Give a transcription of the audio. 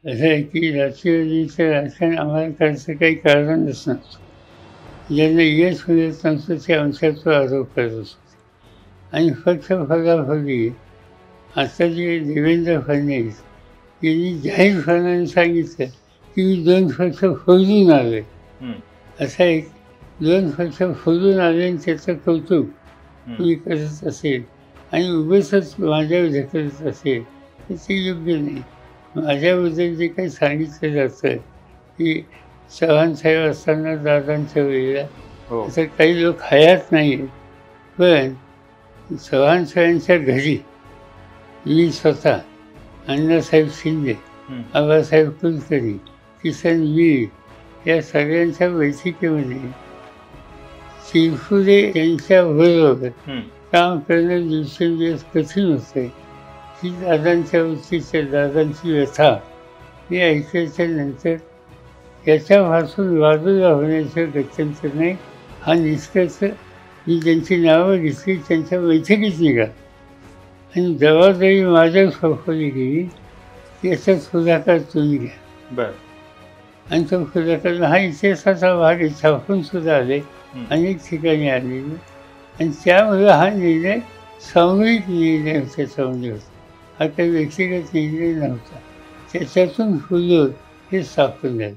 असं आहे की राष्ट्रवादीचं राजकारण आम्हाला करायचं काही कारणच नसतं. ज्यांना यश मिळत नसतं ते आमच्यावर तो आरोप करत असतो आणि फक्त फगाफगी आता जे देवेंद्र फडणवीस यांनी जाहीरपणाने सांगितलं की मी 2 पक्ष फोडून आलो आहे. असा एक 2 पक्ष फोडून आले आणि त्याचं कौतुक मी करत असेल आणि उगाचच माझ्यावर ढकलत असेल तर ते योग्य नाही. माझ्याबद्दल जे काही सांगितलं जातं की चव्हाणसाहेब असताना दादांच्या वेळेला असं काही लोक हयात नाही आहेत. पण चव्हाणसाहेबांच्या घरी मी स्वतः, अण्णासाहेब शिंदे, आबासाहेब कुलकर्णी, किसन वीर या सगळ्यांच्या बैठकीमध्ये चिरफुरे यांच्याबरोबर काम करणं दिवसेंदिवस कठीण होतं. ही दादांच्या वृत्तीच्या दादांची व्यथा मी ऐकायच्या नंतर याच्यापासून बाजूला होण्याचं गत्यंतर नाही. हा निष्कर्ष मी ज्यांची नावं घेतली त्यांच्या बैठकीत निघाला आणि जबाबदारी माझ्यावर सोपवली गेली. याचा पुढाकार तुम्ही घ्या. आणि तो पुढाकार हा इतिहासाचा भाग आहे. छापून सुद्धा आले, अनेक ठिकाणी आलेले आणि त्यामुळे हा निर्णय सामूहिक निर्णय त्याच्यामध्ये होता. हा काही व्यक्तिगत निर्णय नव्हता. त्याच्यातून फुलं हे स्थापन झालं.